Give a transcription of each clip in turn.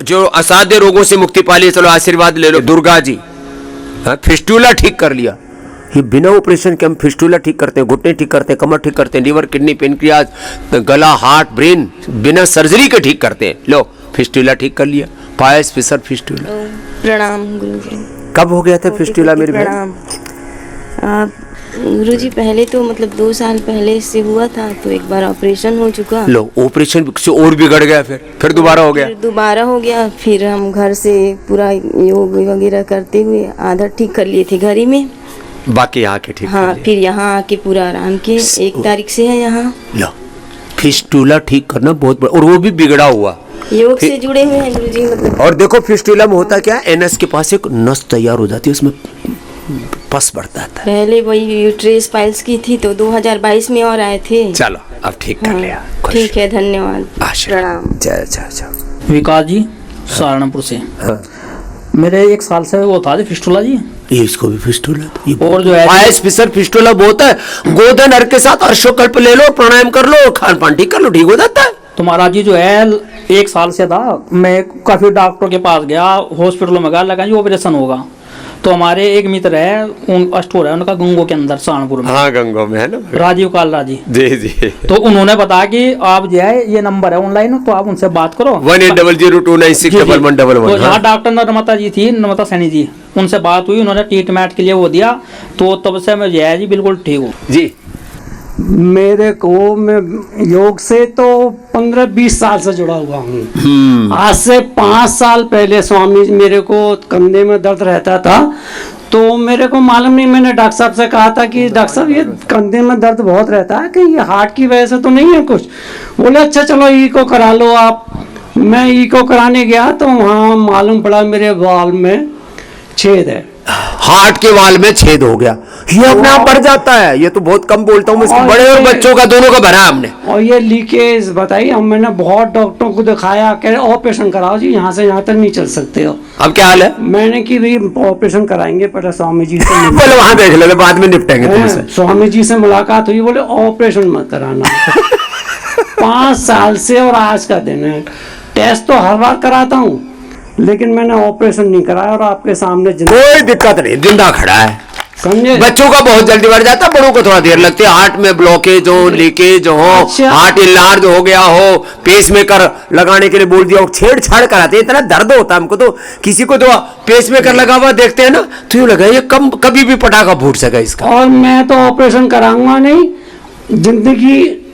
जो असाध्य रोगों से मुक्ति पा ली, चलो आशीर्वाद ले लो। दुर्गा जी, फिस्टूला ठीक कर लिया। ये बिना ऑपरेशन के हम फिस्टूला ठीक करते हैं, घुटने ठीक करते हैं, कमर ठीक करते हैं, लीवर, किडनी, पेनक्रियाज, गला, हार्ट, ब्रेन, बिना सर्जरी के ठीक करते हैं। लो फिस्टूला ठीक कर लिया। पायस फिसर फिस्टूला। प्रणाम गुरुजी। कब हो गया था फिस्टूला मेरी बहन? प्रणाम गुरुजी। पहले तो मतलब 2 साल पहले से हुआ था, तो एक बार ऑपरेशन हो चुका। लो ऑपरेशन से और बिगड़ गया, फिर दोबारा हो गया। फिर दोबारा हो गया। फिर हम घर से पूरा योग वगैरह करते हुए आधा ठीक कर लिए थे घर ही में, बाकी यहाँ के ठीक। हाँ, फिर यहाँ आके पूरा आराम किए। 1 तारीख से है यहाँ। लो फिस्टूला ठीक करना बहुत बड़ा, और वो भी बिगड़ा हुआ। योग से जुड़े हुए हैं गुरुजी मतलब। और देखो फिस्टूला में होता क्या है, एनएस के पास एक नस तैयार हो जाती है, उसमें पस बढ़ता था। पहले वही यूट्रेस पाइल्स की थी, तो 2022 में और आए थे। चलो अब ठीक कर लिया। ठीक है, धन्यवाद, प्रणाम। जय जय जय। विकास जी सहारनपुर से। हाँ। मेरे 1 साल से वो था फिस्टूला जी। ये इसको भी फिस्टूला, ये और जो है पायस फिसर फिस्टूला बहुत है। गोधन अर्घ के साथ अर्शोकल्प ले लो, प्राणायाम कर लो, खान पान ठीक कर लो, ठीक हो जाता है। तो महाराज जी जो है 1 साल से था, मैं काफी डॉक्टर के पास गया, हॉस्पिटल में गया, लगा जी ऑपरेशन होगा। तो हमारे एक मित्र है, उन स्टोर है उनका गंगो के अंदर सहारनपुर में। हाँ गंगो में है ना, राजीव कालरा जी। जी जी। तो उन्होंने बताया कि आप जो है ये नंबर है ऑनलाइन, तो आप उनसे बात करो। 1800296111। तो यहाँ डॉक्टर नर्मता जी थी, नर्मता सैनी जी, उनसे बात हुई, उन्होंने ट्रीटमेंट के लिए वो दिया। तो तब से मैं जो है जी बिल्कुल ठीक हूँ जी। मेरे को, मैं योग से तो 15-20 साल से जुड़ा हुआ हूँ। आज से 5 साल पहले स्वामी जी, मेरे को कंधे में दर्द रहता था, तो मेरे को मालूम नहीं, मैंने डॉक्टर साहब से कहा था कि डॉक्टर साहब ये कंधे में दर्द बहुत रहता है, कि ये हार्ट की वजह से तो नहीं है कुछ। बोले अच्छा चलो ईको करा लो आप। मैं ईको कराने गया तो वहाँ मालूम पड़ा मेरे वाल में छेद है, हार्ट के वाल में छेद हो गया। ये अपने आप बढ़ जाता है, ये तो बहुत कम बोलता हूँ, बड़े और बच्चों का दोनों का भरा हमने। और ये लीकेज बताइए, हम मैंने बहुत डॉक्टरों को दिखाया, कह रहे ऑपरेशन कराओ जी, यहाँ से यहाँ तक नहीं चल सकते हो। अब क्या हाल है? मैंने कि भाई ऑपरेशन कराएंगे, पहले स्वामी जी से पहले वहां देख लेते, बाद में निपटेंगे तुमसे। स्वामी जी से मुलाकात हुई, बोले ऑपरेशन मत कराना। 5 साल से और आज का दिन है। टेस्ट तो हर बार कराता हूँ, लेकिन मैंने ऑपरेशन नहीं कराया, और आपके सामने कोई दिक्कत नहीं, जिंदा खड़ा है। समझे? बच्चों का बहुत जल्दी बढ़ जाता है, बड़ों को थोड़ा देर लगती है। हार्ट में ब्लॉकेज हो, लीकेज हो, अच्छा। हार्ट इनलार्ज हो गया हो, पेसमेकर लगाने के लिए बोल दिया हो, छेड़छाड़ कराते हैं, इतना दर्द होता है हमको। तो किसी को तो पेसमेकर लगा हुआ देखते हैं ना, तो यूं लगा ये कभी भी पटाखा फूट सका इसका। और मैं तो ऑपरेशन कराऊंगा नहीं, जिंदगी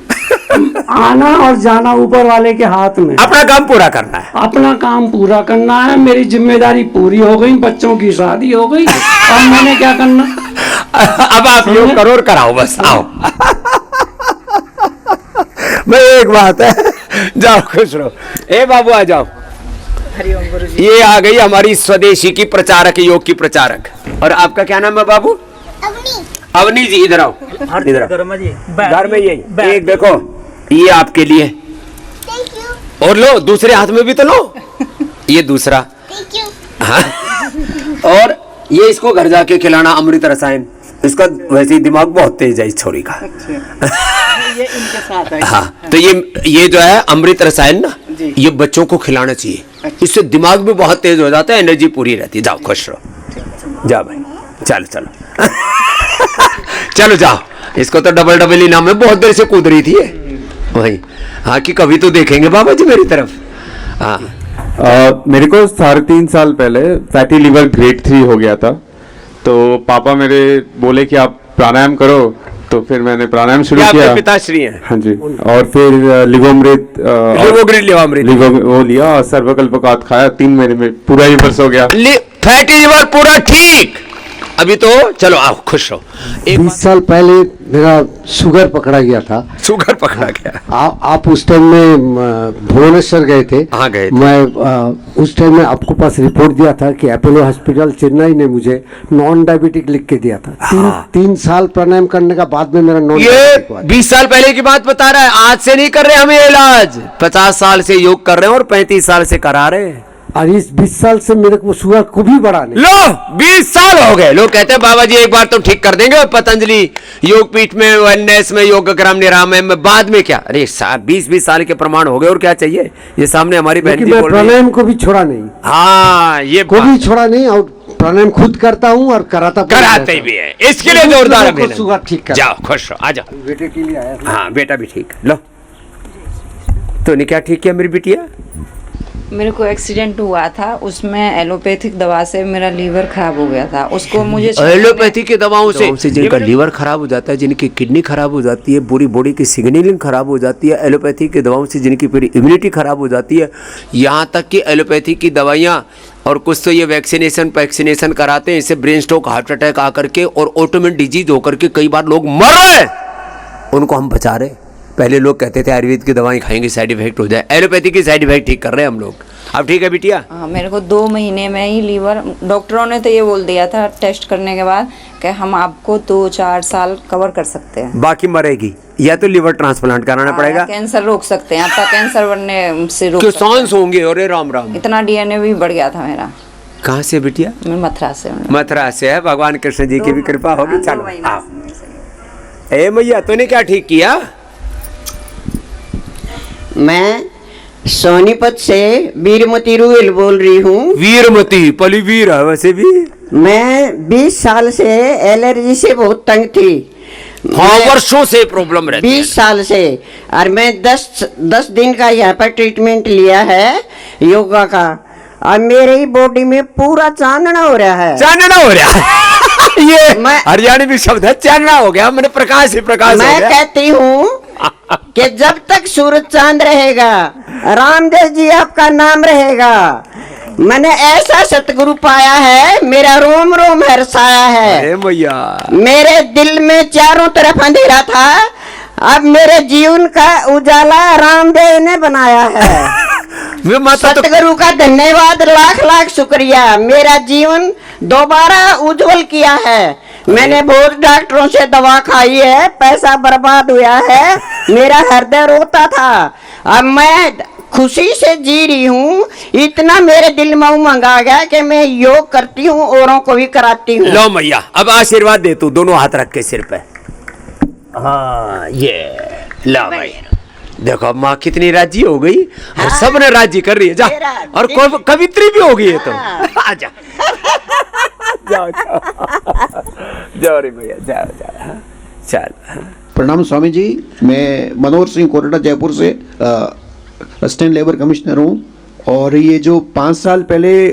आना और जाना ऊपर वाले के हाथ में। अपना काम पूरा करना है। अपना काम पूरा करना है। मेरी जिम्मेदारी पूरी हो गई, बच्चों की शादी हो गई, अब मैंने क्या करना? अब आप योग करो और कराओ, बस आओ। मैं एक बात है, जाओ खुश रहो। ए बाबू आ जाओ। हरिओम गुरुजी। ये आ गई हमारी स्वदेशी की प्रचारक, योग की प्रचारक। और आपका क्या नाम है बाबू? अवनी जी, इधर आओ, इधर आओ। घर में यही एक देखो, ये आपके लिए, और लो दूसरे हाथ में भी तो लो, ये दूसरा। हाँ। और ये इसको घर जाके खिलाना, अमृत रसायन। इसका वैसे ही दिमाग बहुत तेज है इस छोरी का। ये इनके साथ है। हाँ, तो ये जो है अमृत रसायन ना, ये बच्चों को खिलाना चाहिए। इससे दिमाग भी बहुत तेज हो जाता है, एनर्जी पूरी रहती है। जाओ खुश रहो, जाओ भाई, चलो चलो। चलो जाओ, इसको तो डबल इनाम में बहुत देर से कूद रही थी वही। हाँ कि कभी तो देखेंगे बाबा जी मेरी तरफ। हाँ मेरे को 3.5 साल पहले फैटी लिवर ग्रेड 3 हो गया था। तो पापा मेरे बोले कि आप प्राणायाम करो, तो फिर मैंने प्राणायाम शुरू किया। पिताश्री हैं? हाँ जी। और फिर लिवोमृत वो लिया, और सर्वकल्पकात खाया। 3 महीने में पूरा रिवर्स हो गया। फैटी लिवर पूरा ठीक। अभी तो चलो आओ खुश रहो। 20 साल पहले मेरा शुगर पकड़ा गया था। शुगर पकड़ा गया? आप उस टाइम में भुवनेश्वर गए थे। हाँ गए थे। मैं उस टाइम में आपको पास रिपोर्ट दिया था कि अपोलो हॉस्पिटल चेन्नई ने मुझे नॉन डायबिटिक लिख के दिया था। 3 साल प्राणायाम करने का बाद में मेरा नॉन डायबिटिक हुआ। 20 साल पहले की बात बता रहा है, आज से नहीं कर रहे हम ये इलाज। 50 साल से योग कर रहे हैं और 35 साल से करा रहे हैं। और इस 20 साल से मेरे को शुगर को भी बढ़ा नहीं। लो 20 साल हो गए, लोग कहते हैं बाबा जी एक बार तो ठीक कर देंगे, पतंजलि योगपीठ में, वेलनेस में, योगग्राम निरामयम में, बाद में क्या? अरे 20 साल के प्रमाण हो गए और क्या चाहिए? ये सामने हमारी बहन जी मैं बोल रही है। प्राणायाम को भी छोड़ा नहीं, हाँ ये को भी छोड़ा नहीं, और प्राणायाम खुद करता हूँ और कराते भी है। इसके लिए जोरदार अभिनंदन। शुगर ठीक कर। जाओ खुश रहो, आ जाओ। बेटे के लिए आया। हाँ बेटा भी ठीक है। लो तो ने क्या ठीक किया मेरी बिटिया? मेरे को एक्सीडेंट हुआ था, उसमें एलोपैथिक दवा से मेरा लीवर खराब हो गया था। उसको मुझे एलोपैथी की दवाओं से जिनका लीवर खराब हो जाता है, जिनकी किडनी खराब हो जाती है, पूरी बॉडी की सिग्नलिंग खराब हो जाती है, एलोपैथी की दवाओं से जिनकी पूरी इम्यूनिटी खराब हो जाती है, यहाँ तक कि एलोपैथी की दवाइयाँ और कुछ तो ये वैक्सीनेशन कराते हैं, इससे ब्रेन स्ट्रोक, हार्ट अटैक आकर के और ऑटोइम्यून डिजीज होकर के कई बार लोग मर रहे हैं, उनको हम बचा रहे। पहले लोग कहते थे आयुर्वेद की दवाएं खाएंगे साइड इफेक्ट हो जाए, एलोपैथी की साइड इफेक्ट ठीक कर रहे हैं हम लोग। अब ठीक है बिटिया? हाँ, मेरे को 2 महीने में ही लीवर, डॉक्टरों ने तो ये बोल दिया था टेस्ट करने के बाद कि हम आपको 2-4 साल कवर कर सकते हैं, बाकी मरेगी, या तो लीवर ट्रांसप्लांट कराना पड़ेगा, कैंसर रोक सकते हैं, आपका कैंसर बनने से रोक सकते सांस होंगे। अरे राम राम, हैं। इतना डीएनए भी बढ़ गया था मेरा। कहाँ से बिटिया? मैं मथुरा से हूँ। मथुरा से है, भगवान कृष्ण जी की भी कृपा होगी। चलो ए मैया तूने क्या ठीक किया? मैं सोनीपत से वीरमती रुएल बोल रही हूँ। वीरमती पली वीर है वैसे भी। मैं 20 साल से एलर्जी से बहुत तंग थी। हाँ वर्षों से प्रॉब्लम रहती है। 20 साल से, और मैं 10 दिन का यहाँ पर ट्रीटमेंट लिया है योगा का, और मेरी बॉडी में पूरा चांदना हो रहा है। चांदना हो रहा है ये हरियाणी भी शब्द है, चांदना हो गया। मैंने प्रकाश ही प्रकाश मैं हो गया। कहती हूँ कि जब तक सूरज चांद रहेगा, रामदेव जी आपका नाम रहेगा। मैंने ऐसा सतगुरु पाया है, मेरा रोम रोम हर्षाया है। अरे मैया, मेरे दिल में चारों तरफ अंधेरा था, अब मेरे जीवन का उजाला रामदेव ने बनाया है। सतगुरु का धन्यवाद, लाख लाख शुक्रिया। मेरा जीवन दोबारा उज्जवल किया है। मैंने बहुत डॉक्टरों से दवा खाई है, पैसा बर्बाद हुआ है, मेरा हृदय रोता था, अब मैं खुशी से जी रही हूँ। इतना मेरे दिल में उमंग आ गया कि मैं योग करती हूँ, औरों को भी कराती हूँ। लो मैया अब आशीर्वाद दे तू, दोनों हाथ रख के सिर पे। हाँ ये ला भाई, देखो अब माँ कितनी राजी हो गई और सब ने राजी कर रही है। जा, और कवित्री भी हो गई है तो आजा जाओ जाओ जाओ रे भैया, जाओ जाओ चल। प्रणाम स्वामी जी, मैं मनोहर सिंह कोरटा जयपुर से असिस्टेंट लेबर कमिश्नर हूँ। और ये जो 5 साल पहले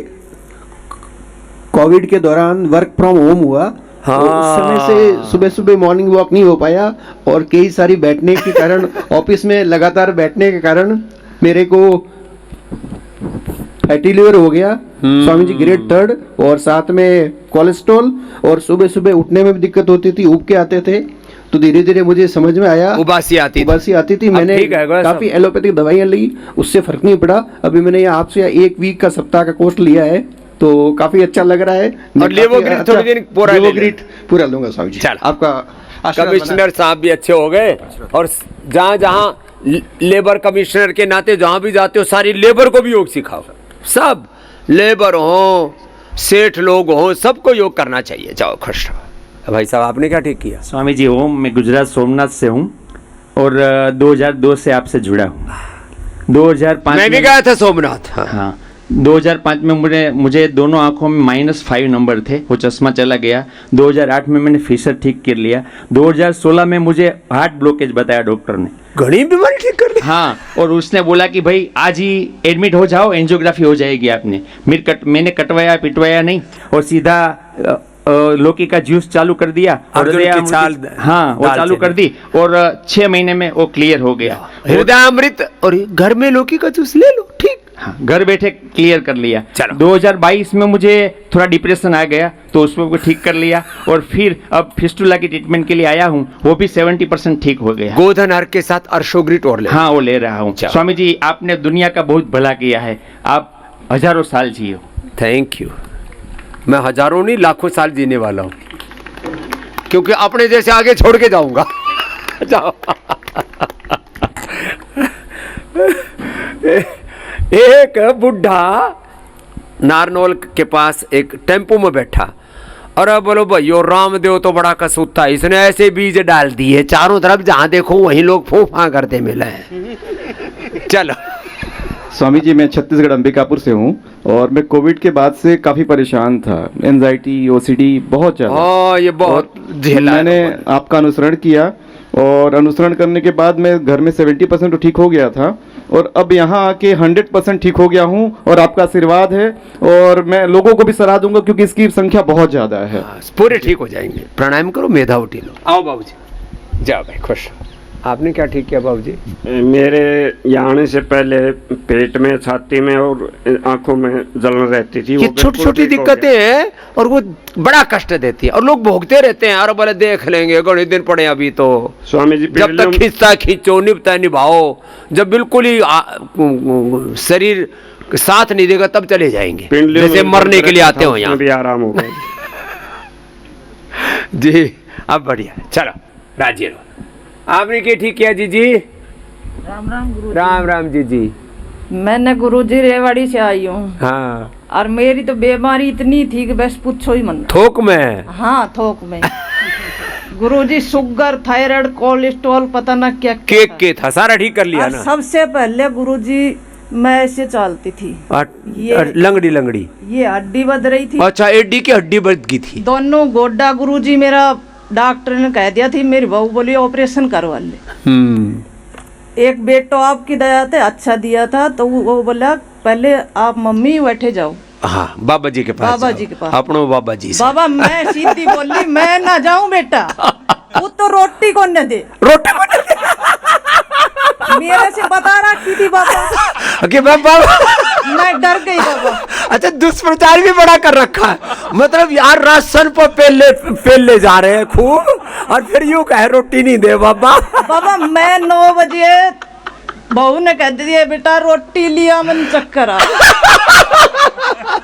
कोविड के दौरान वर्क फ्रॉम होम हुआ, हाँ। तो उस समय से सुबह सुबह मॉर्निंग वॉक नहीं हो पाया, और कई सारी बैठने के कारण ऑफिस में लगातार बैठने के कारण मेरे को फैटी लिवर हो गया स्वामी जी, ग्रेड 3, और साथ में कोलेस्ट्रॉल, और सुबह सुबह उठने में भी दिक्कत होती थी, उब के आते थे। तो धीरे धीरे मुझे समझ में आया, उबासी आती थी। मैंने काफी एलोपैथिक दवाइयाँ ली, उससे फर्क नहीं पड़ा। अभी मैंने आपसे 1 वीक का, सप्ताह का कोर्स लिया है, तो काफी अच्छा लग रहा है। और लेवोग्रीट थोड़ी दिन पूरा लूंगा स्वामी जी। आपका कमिश्नर साहब भी अच्छे हो गए, और जहाँ जहाँ लेबर कमिश्नर के नाते जहाँ भी जाते हो सारी लेबर को भी योग सिखाओ। सब लेबर हो, सेठ लोग हो, सबको योग करना चाहिए। जाओ खुश रहो। भाई साहब आपने क्या ठीक किया? स्वामी जी ओम, मैं गुजरात सोमनाथ से हूँ और 2002 से आपसे जुड़ा हूँ। 2005 मैं भी गया था सोमनाथ। हाँ 2005 में मुझे दोनों आंखों में -5 नंबर थे, वो चश्मा चला गया। 2008 में मैंने फिशर ठीक कर लिया। 2016 में मुझे हार्ट ब्लॉकेज बताया डॉक्टर ने, घनी बीमारी ठीक कर ली। हाँ, और उसने बोला कि भाई आज ही एडमिट हो जाओ, एंजियोग्राफी हो जाएगी आपने। मैंने कटवाया पिटवाया नहीं, और सीधा लौकी का जूस चालू कर दिया, और हाँ वो चालू कर दी, और 6 महीने में वो क्लियर हो गया। हृदयामृत और घर में लौकी का जूस ले लो, ठीक। हाँ, घर बैठे क्लियर कर लिया। चलो। 2022 में मुझे थोड़ा डिप्रेशन आ गया, तो उसको को ठीक कर लिया, और फिर अब फिस्टुला की ट्रीटमेंट के लिए आया हूँ, वो भी 70% ठीक हो गया। गोधन अर्क के साथ अर्शोग्रिट और ले। हाँ वो ले रहा हूँ। स्वामी जी आपने दुनिया का बहुत भला किया है, आप हजारों साल जियो। Thank you. मैं हजारों नहीं लाखों साल जीने वाला हूँ, क्योंकि अपने जैसे आगे छोड़ के जाऊंगा। जाओ। एक बुढ़ा नारनौल के पास एक टेम्पो में बैठा और अब बोलो भाइयों रामदेव तो बड़ा कसूता, इसने ऐसे बीज डाल दिए चारों तरफ, जहां देखो वहीं लोग फूफा करते मिले हैं। चलो स्वामी जी, मैं छत्तीसगढ़ अंबिकापुर से हूँ और मैं कोविड के बाद से काफ़ी परेशान था, एंजाइटी, ओसीडी बहुत ज़्यादा। ये बहुत झेला। मैंने आपका अनुसरण किया और अनुसरण करने के बाद मैं घर में 70% तो ठीक हो गया था और अब यहाँ आके 100% ठीक हो गया हूँ और आपका आशीर्वाद है और मैं लोगों को भी सलाह दूंगा क्योंकि इसकी संख्या बहुत ज़्यादा है। पूरे ठीक हो जाएंगे। प्राणायाम करो, मेधा उठी लो। आओ बाबूजी, जाओ भाई, खुश। आपने क्या ठीक किया बाबूजी? मेरे यहाँ आने से पहले पेट में, छाती में और आंखों में जलन रहती थी। ये छोटी छोटी दिक्कतें हैं और वो बड़ा कष्ट देती है और लोग भोगते रहते हैं और बोले देख लेंगे, घने दिन पड़े अभी तो। स्वामी जी, जब तक खींचता खींचो, निभता निभाओ, जब बिल्कुल ही शरीर साथ नहीं देगा तब चले जाएंगे, जैसे मरने के लिए आते हो यहाँ भी आराम होगा। जी अब बढ़िया, चलो राजी रहो। आपने क्या ठीक किया जी? जी राम राम गुरु। राम राम जी। जी मैंने गुरुजी रेवाड़ी से आई हूँ। हाँ। और मेरी तो बीमारी इतनी थी कि बस पूछो ही मत। थोक में? हाँ थोक में। गुरुजी शुगर, थायराइड, कोलेस्ट्रॉल, पता ना क्या के था, सारा ठीक कर लिया ना? सबसे पहले गुरुजी मैं ऐसे चलती थी, ये लंगड़ी ये हड्डी बद रही थी। अच्छा, एडी की हड्डी बद गई थी दोनों गोड्डा। गुरुजी मेरा डॉक्टर ने कह दिया थी, मेरी बहू बोली ऑपरेशन करवा ले। एक बेड तो आपकी दया से अच्छा दिया था, तो वो बोला पहले आप मम्मी बैठे जाओ। हाँ, बाबा जी के पास। बाबा जी के पास। अपनो बाबा जी से। बाबा मैं सीधी बोली, मैं ना जाऊं बेटा, वो तो रोटी को न दे। रोटी को न दे। मेरे से बता रखी थी बाबा। बाबा मैं डर गई बाबा। अच्छा, दुष्प्रचार भी बड़ा कर रखा है, मतलब यार राशन पर पेले जा रहे हैं खूब और फिर यूं कहे रोटी नहीं दे बाबा। बाबा मैं 9 बजे बहू ने कह दिया बेटा रोटी लिया, मन चक्कर आ।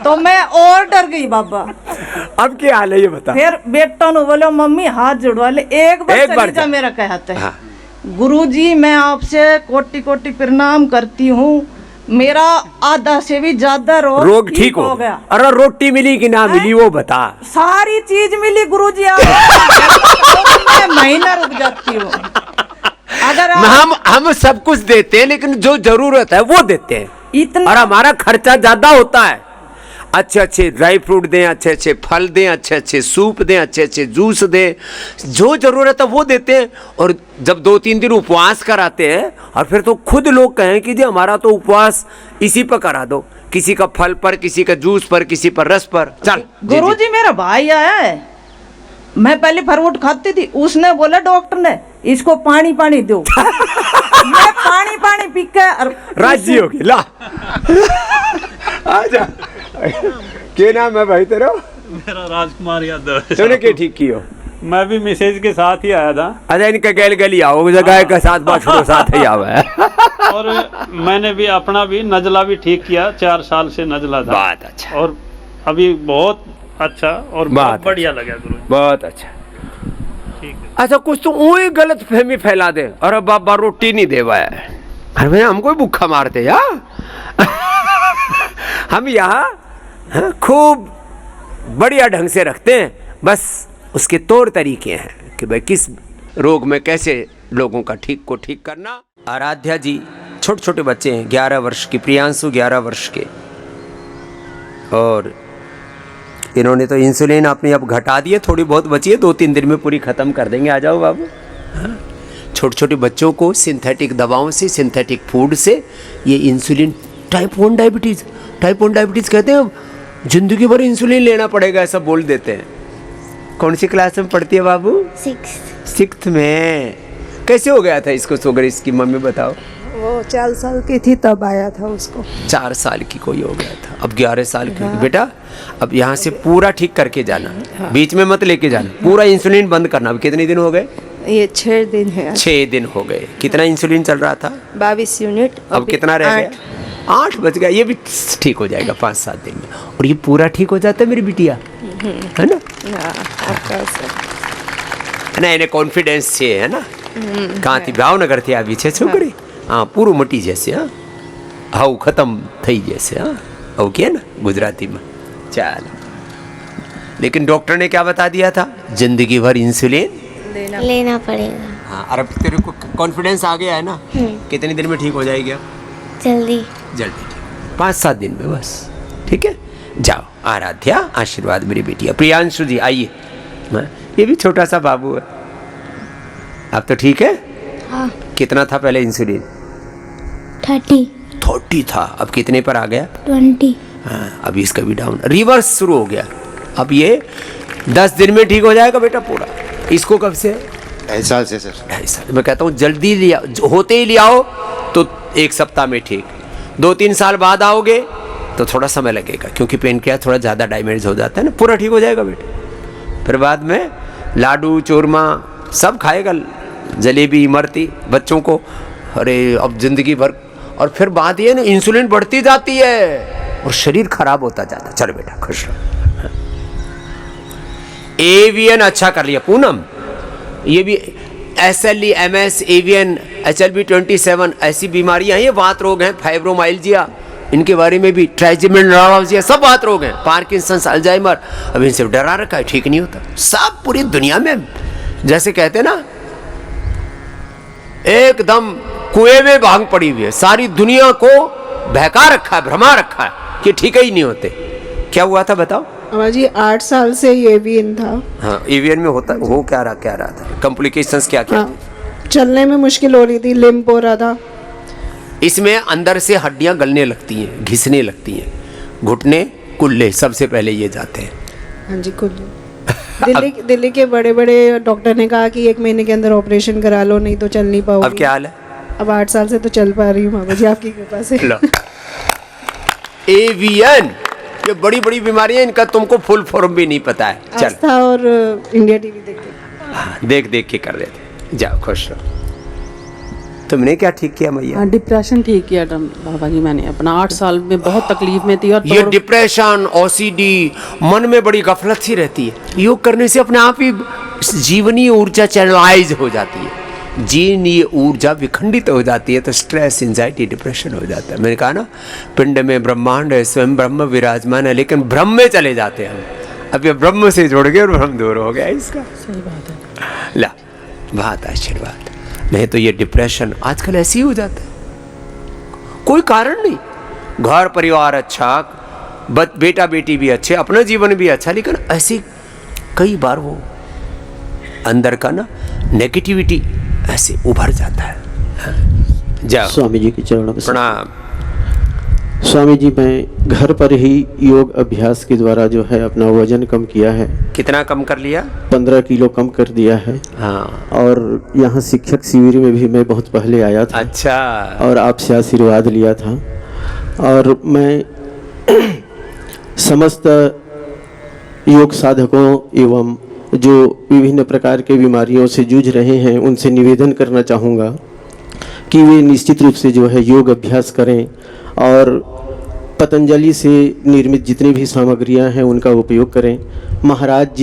तो मैं और डर गई बाबा। अब क्या हाल है ये बता। फिर बेटा ने बोले मम्मी हाथ जुड़वा ले, एक बार जा मेरा कहते हैं। हाँ। गुरुजी मैं आपसे कोटि कोटि प्रणाम करती हूँ, मेरा आधा से भी ज्यादा रोग ठीक हो गया। अरे रोटी मिली कि ना मिली वो बता। सारी चीज मिली गुरुजी। मैं महीना रुक जाती हूँ। अगर हम सब कुछ देते हैं लेकिन जो जरूरत है वो देते हैं इतना, और हमारा खर्चा ज्यादा होता है। अच्छे अच्छे ड्राई फ्रूट दें, अच्छे अच्छे फल दें, अच्छे अच्छे सूप दें, अच्छे अच्छे जूस दें, जो जरूरत है वो देते हैं। और जब 2-3 दिन उपवास कराते हैं और फिर तो खुद लोग कहें कि जी हमारा तो उपवास इसी पर करा दो, किसी का फल पर, किसी का जूस पर, किसी पर रस पर। चल गुरुजी मेरा भाई आया है, मैं पहले फ्रूट खाती थी, उसने बोला डॉक्टर ने इसको पानी पानी दो। मैं पानी पानी पी के राजी होगी। ला आजा। क्या नाम है भाई तेरा? मेरा राजकुमार यादव। तूने क्या ठीक की हो? मैं भी मिसेज के साथ ही आया था। अच्छा, इनका गैल गली आओ, जगह का साथ बाथरूम साथ ही आवा है। और मैंने भी अपना भी नजला भी ठीक किया, 4 साल से नजला था। बहुत अच्छा। और अभी बहुत अच्छा और बहुत बढ़िया लगा गुरु। बहुत अच्छा। अच्छा, कुछ तो वही गलत फहमी फैला दे, अरे बाबा रोटी नहीं देवा है, अरे भैया हमको भूखा मारते यार। हम यहाँ खूब बढ़िया ढंग से रखते हैं, बस उसके तौर तरीके हैं कि भाई किस रोग में कैसे लोगों का ठीक को ठीक करना। आराध्या जी छोटे छोटे बच्चे हैं, 11 वर्ष की, प्रियांशु 11 वर्ष के, और इन्होंने तो इंसुलिन अपनी अब घटा दी है, थोड़ी बहुत बची है, 2-3 दिन में पूरी ख़त्म कर देंगे। आ जाओ बाबू। छोटे छोटे बच्चों को सिंथेटिक दवाओं से, सिंथेटिक फूड से ये इंसुलिन, टाइप 1 डायबिटीज़ कहते हैं, जिंदगी भर इंसुलिन लेना पड़ेगा ऐसा बोल देते हैं। कौन सी क्लास में पढ़ती है बाबू? 6th में। कैसे हो गया था इसको शुगर? इसकी मम्मी बताओ। वो 4 साल की थी तब आया था उसको। 4 साल की कोई हो गया था, अब 11 साल की। बेटा अब यहाँ से पूरा ठीक करके जाना, बीच में मत लेके जाना, पूरा इंसुलिन बंद करना। अब कितने दिन हो गए? ये 6 दिन है। 6 दिन हो गए। कितना इंसुलिन चल रहा था? 22 यूनिट। अब कितना रह गया? 8 बच गया। ये भी ठीक हो जाएगा 5-7 दिन में, और ये पूरा ठीक हो जाता है मेरी बिटिया, है ना? ना એને કોન્ફિડન્સ છે, है ना? કાંથી ભાવનગરથી આવી છે છોકરી. હા, પૂરું મટી જશે. હા, હાવ ખતમ થઈ જશે. હા, ओके ना गुजराती में। चलो, लेकिन डॉक्टर ने क्या बता दिया था? जिंदगी भर इंसुलिन लेना पड़ेगा। हाँ, और अब तेरे को कॉन्फिडेंस आ गया है ना? कितने दिन में ठीक हो जाएगी? जल्दी जल्दी, 5-7 दिन में बस। ठीक है, जाओ। आराध्या आशीर्वाद मेरी बेटी। प्रियांशु जी आइए, ये भी छोटा सा बाबू है। अब तो ठीक है? हाँ। कितना था पहले इंसुलिन? 30 था, अब कितने पर आ गया? 20। हाँ, अभी इसका भी डाउन, रिवर्स शुरू हो गया। अब ये 10 दिन में ठीक हो जाएगा बेटा पूरा। इसको कब से? 2.5 साल से सर। 2.5 साल। मैं कहता हूँ जल्दी लिया, होते ही लिया हो तो 1 सप्ताह में ठीक। 2-3 साल बाद आओगे तो थोड़ा समय लगेगा, क्योंकि पेनक्रियास थोड़ा ज़्यादा डैमेज हो जाता है ना। पूरा ठीक हो जाएगा बेटा। फिर बाद में लाडू चूरमा सब खाएगा, जलेबी इमरती बच्चों को। अरे अब जिंदगी भर। और फिर बात ये ना, इंसुलिन बढ़ती जाती है और शरीर खराब होता जाता है। चलो बेटा खुश रहो। एवियन अच्छा कर लिया पूनम, ये भी SLE, MS, एवियन, HLB 27 ऐसी बीमारियां हैं, ये वात रोग हैं, फाइब्रोमाइल्जिया, इनके बारे में भी, ट्राइजेमिक न्यूरोलॉजी, सब बात रोग हैं, पार्किंसंस, अल्जाइमर। अब इनसे डरा रखा है, ठीक नहीं होता। सब पूरी दुनिया में जैसे कहते हैं ना, एकदम कुएं में भांग पड़ी हुई है, सारी दुनिया को बहका रखा है, भ्रमा रखा है कि ठीक ही नहीं होते। क्या हुआ था बताओ? जी 8 साल से ये एवियन था। हाँ, एवियन में होता हो क्या रहा था? कॉम्प्लिकेशंस क्या क्या? चलने में मुश्किल हो रही थी, लिम्प हो रहा था। इसमें अंदर से हड्डियां गलने लगती हैं, घिसने लगती हैं, घुटने कुल्ले सबसे पहले ये जाते हैं। हाँ जी, कुल्ले। दिल्ली के बड़े बड़े डॉक्टर ने कहा कि 1 महीने के अंदर ऑपरेशन करा लो, नहीं तो चल नहीं पाओगे। अब क्या हाल है? अब 8 साल से तो चल पा रही हूँ बाबा जी, आपकी कृपा से। एवियन, ये बड़ी बड़ी बीमारियां, इनका तुमको फुल फॉर्म भी नहीं पता है। चल, आस्था और इंडिया टीवी देख देख के कर लेते। जाओ खुश रहो। तुमने क्या ठीक किया मैया? डिप्रेशन ठीक किया बाबा जी मैंने अपना। 8 साल में बहुत तकलीफ में थी। और ये डिप्रेशन, OCD, मन में बड़ी गफलत सी रहती है। योग करने से अपने आप ही जीवनीय ऊर्जा चैनलाइज हो जाती है, जीवनीय ऊर्जा विखंडित हो जाती है, तो स्ट्रेस, एंजाइटी, डिप्रेशन हो जाता है। मैंने कहा ना, पिंड में ब्रह्मांड है, स्वयं ब्रह्म विराजमान है, लेकिन भ्रम में चले जाते हैं हम। अब ये ब्रह्म से जुड़ गए और भ्रम दूर हो गया इसका। सही बात है। ला, बहुत आशीर्वाद। नहीं तो ये डिप्रेशन आजकल ऐसे ही हो जाता है, कोई कारण नहीं। घर परिवार अच्छा, बेटा बेटी भी अच्छे, अपना जीवन भी अच्छा, लेकिन ऐसे कई बार वो अंदर का ना नेगेटिविटी ऐसे उभर जाता है। जाओ। स्वामी जी के चरणों में प्रणाम। स्वामी जी, मैं घर पर ही योग अभ्यास के द्वारा जो है अपना वजन कम किया है। कितना कम कर लिया? 15 किलो कम कर दिया है। हाँ। और यहाँ शिक्षक शिविर में भी मैं बहुत पहले आया था। अच्छा। और आपसे आशीर्वाद लिया था। और मैं समस्त योग साधकों एवं जो विभिन्न प्रकार के बीमारियों से जूझ रहे हैं, उनसे निवेदन करना चाहूँगा कि वे निश्चित रूप से जो है योग अभ्यास करें और पतंजलि से निर्मित जितनी भी सामग्रियां हैं उनका उपयोग करें। महाराज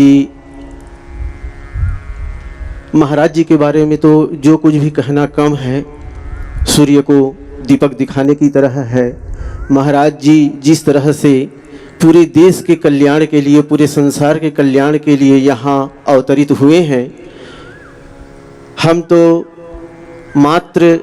जी के बारे में तो जो कुछ भी कहना कम है, सूर्य को दीपक दिखाने की तरह है। महाराज जी जिस तरह से पूरे देश के कल्याण के लिए, पूरे संसार के कल्याण के लिए यहाँ अवतरित हुए हैं, हम तो मात्र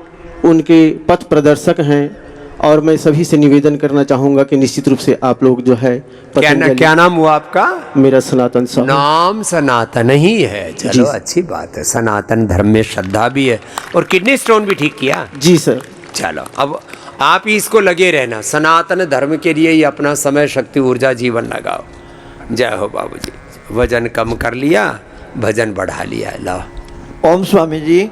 उनके पथ प्रदर्शक हैं। और मैं सभी से निवेदन करना चाहूँगा कि निश्चित रूप से आप लोग जो है क्या नाम हुआ आपका? मेरा सनातन साहब। नाम सनातन ही है। चलो अच्छी बात है, सनातन धर्म में श्रद्धा भी है। और किडनी स्टोन भी ठीक किया? जी सर। चलो, अब आप ही इसको लगे रहना, सनातन धर्म के लिए ही अपना समय, शक्ति, ऊर्जा, जीवन लगाओ। जय हो बाबूजी। वजन कम कर लिया, भजन बढ़ा लिया। लाओ। ओम स्वामी जी।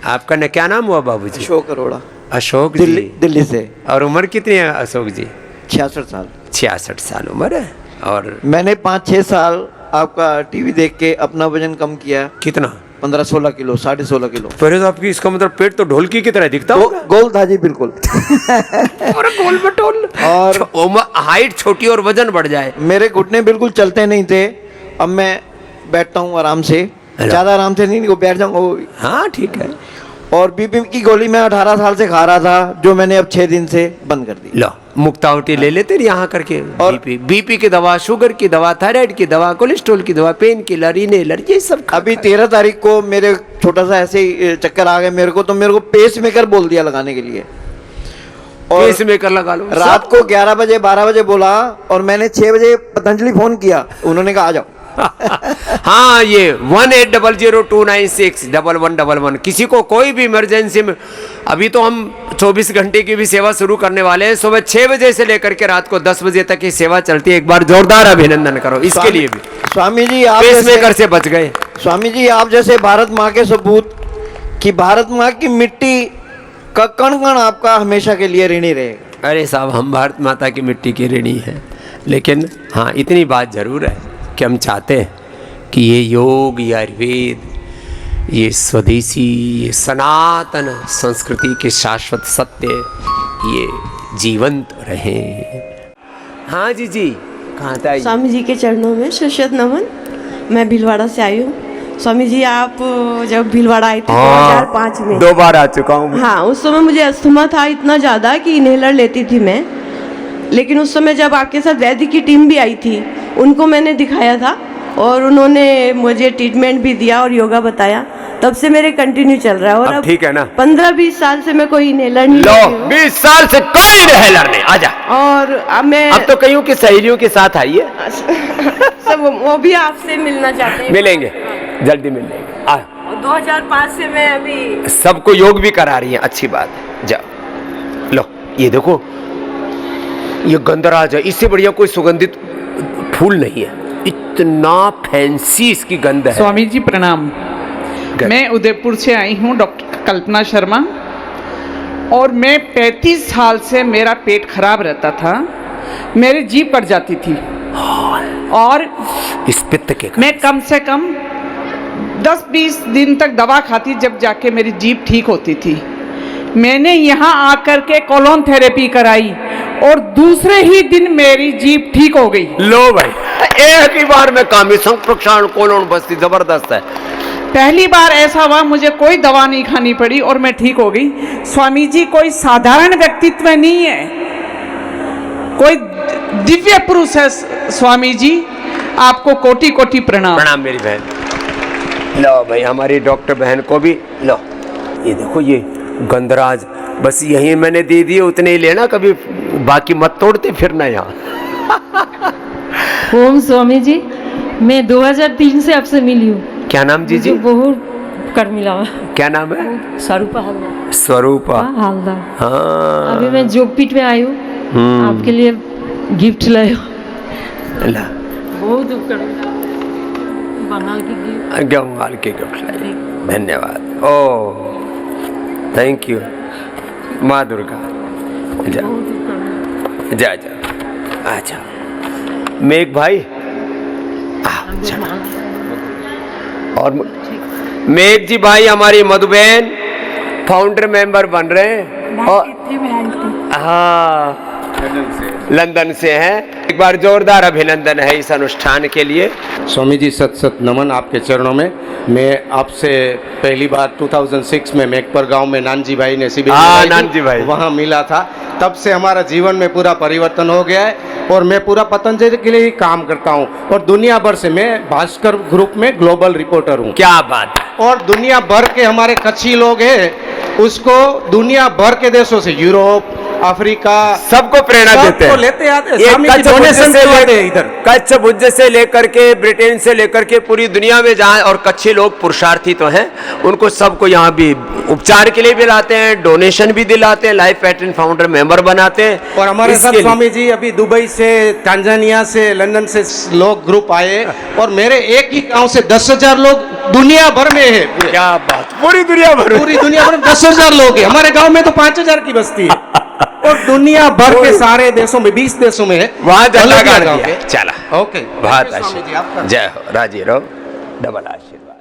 आपका क्या नाम हुआ बाबूजी? अशोक अरोड़ा। अशोक जी, दिल्ली से। और उम्र कितनी है अशोक जी? 66 साल। 66 साल उम्र है। और मैंने 5-6 साल आपका टीवी देख के अपना वजन कम किया। कितना? 15-16 किलो, 16.5 किलो। पहले तो आपकी इसका मतलब पेट तो ढोलकी की तरह दिखता होगा। गोल था जी, बिल्कुल। और गोल बटोल। और हाइट छोटी और वजन बढ़ जाए। मेरे घुटने बिल्कुल चलते नहीं थे, अब मैं बैठता हूँ आराम से, ज्यादा आराम से नहीं, बैठ जाऊंगा। हाँ ठीक है। और बीपी की गोली मैं 18 साल से खा रहा था, जो मैंने अब 6 दिन से बंद कर दी। लो मुक्तावटी ले लेते यहाँ करके, और बीपी की दवा, शुगर की दवा, थायराइड की दवा, कोलेस्ट्रॉल की दवा, पेन किलर, इनहेलर, ये सब। अभी 13 तारीख को मेरे छोटा सा ऐसे ही चक्कर आ गए मेरे को, तो मेरे को पेस मेकर बोल दिया लगाने के लिए, और पेस मेकर लगा लो। रात को 11 बजे 12 बजे बोला, और मैंने 6 बजे पतंजलि फोन किया, उन्होंने कहा आ जाओ। हाँ, ये 180029611111 किसी को कोई भी इमरजेंसी में। अभी तो हम 24 घंटे की भी सेवा शुरू करने वाले हैं। सुबह 6 बजे से लेकर के रात को 10 बजे तक की सेवा चलती है। एक बार जोरदार अभिनंदन करो इसके लिए भी। स्वामी जी आप पेसमेकर से बच गए। स्वामी जी आप जैसे भारत माँ के सपूत कि भारत माँ की मिट्टी का कण कण आपका हमेशा के लिए ऋणी रहेगा। अरे साहब, हम भारत माता की मिट्टी के ऋणी हैं, लेकिन हाँ इतनी बात जरूर है कि हम चाहते हैं कि ये योग, ये आयुर्वेद, ये स्वदेशी, ये सनातन संस्कृति के शाश्वत सत्य ये जीवंत रहे। हाँ जी जी, कहाँ था? स्वामी जी के चरणों में शत नमन। मैं भीलवाड़ा से आई हूँ। स्वामी जी आप जब भीलवाड़ा आए थे 2005 में, 2 बार आ चुका हूँ। हाँ, उस समय मुझे अस्थमा था इतना ज़्यादा कि इनहेलर लेती थी मैं। लेकिन उस समय जब आपके साथ वैद्य की टीम भी आई थी, उनको मैंने दिखाया था और उन्होंने मुझे ट्रीटमेंट भी दिया और योगा बताया। तब से मेरे कंटिन्यू चल रहा है। और अब ठीक है ना, 15-20 साल से मैं कोई इनहेलर नहीं लो, 20 साल से कोई इनहेलर नहीं। आजा। और अब तो कहीं की सहेलियों के साथ आई है सब, वो भी आपसे मिलना चाहते हैं। मिलेंगे, जल्दी मिल लेंगे। 2005 से मैं अभी सबको योग भी करा रही है, अच्छी बात है। जाओ, लो ये देखो, ये गंधराज है, इससे बढ़िया कोई सुगंधित फूल नहीं है। इतना फैंसी इसकी गंध है। स्वामी जी प्रणाम। मैं उदयपुर से आई हूँ, डॉक्टर कल्पना शर्मा, और मैं 35 साल से मेरा पेट खराब रहता था, मेरी जीभ कट जाती थी, और इस पित्त के मैं कम से कम 10-20 दिन तक दवा खाती, जब जाके मेरी जीभ ठीक होती थी। मैंने यहाँ आकर के कोलोन थेरेपी कराई और दूसरे ही दिन मेरी जीभ ठीक हो गई। लो भाई, एक ही बार में काम, संप्रक्षारण कोलोन बस्ती जबरदस्त है। पहली बार ऐसा हुआ, मुझे कोई दवा नहीं खानी पड़ी और मैं ठीक हो गई। स्वामी जी कोई साधारण व्यक्तित्व नहीं है, कोई दिव्य पुरुष है स्वामी जी। आपको कोटि कोटि प्रणाम। प्रणाम मेरी बहन। लो भाई, हमारी डॉक्टर बहन को भी लो। ये देखो, ये गंधराज बस यही मैंने दे दिए, उतने ही लेना, कभी बाकी मत तोड़ते फिरना यहाँ। ओम स्वामी जी, मैं 2003 से आपसे मिली हूँ। क्या नाम जी? जी बहुत कर मिला। क्या नाम है? स्वरूपा हालदार। स्वरूपा हालदार। हाँ, अभी मैं जोगपीठ में आई हूँ, आपके लिए गिफ्ट लाई हूँ। बहुत उपकार, बंगाल की गिफ्ट। बंगाल की गिफ्ट लाई, धन्यवाद। ओ थैंक यू माँ दुर्गा। जा जा जा, अच्छा मेघ भाई, और मेघ जी भाई हमारी मधुबेन फाउंडर मेंबर बन रहे हैं। और हाँ, लंदन से हैं। एक बार जोरदार अभिनंदन है इस अनुष्ठान के लिए। स्वामी जी सत सत नमन आपके चरणों में। मैं आपसे पहली बार 2006 में मेघपर गांव में नानजी भाई ने शिविर नानजी भाई वहाँ मिला था। तब से हमारा जीवन में पूरा परिवर्तन हो गया है और मैं पूरा पतंजलि के लिए ही काम करता हूँ और दुनिया भर से मैं भास्कर ग्रुप में ग्लोबल रिपोर्टर हूँ। क्या बात है। और दुनिया भर के हमारे कच्छी लोग हैं, उसको दुनिया भर के देशों से, यूरोप, अफ्रीका, सबको प्रेरणा देते हैं, लेते आते हैं। कच्छ भुज से लेकर के ब्रिटेन से लेकर के पूरी दुनिया में जहाँ, और कच्छी लोग पुरुषार्थी तो हैं, उनको सबको यहाँ भी उपचार के लिए भी लाते हैं, डोनेशन भी दिलाते हैं, लाइफ पैटर्न फाउंडर मेंबर बनाते हैं। और हमारे साथ स्वामी जी अभी दुबई से, तांजानिया से, लंदन से लोग ग्रुप आए और मेरे एक ही गांव से 10,000 लोग दुनिया भर में है। क्या बात, पूरी दुनिया भर में 10,000 लोग हैं। हमारे गांव में तो 5,000 की बस्ती है और दुनिया भर के सारे देशों में, 20 देशों में है। वहां चला। ओके, बहुत अच्छे, जय हो, राजी रहो, डबल आशीर्वाद।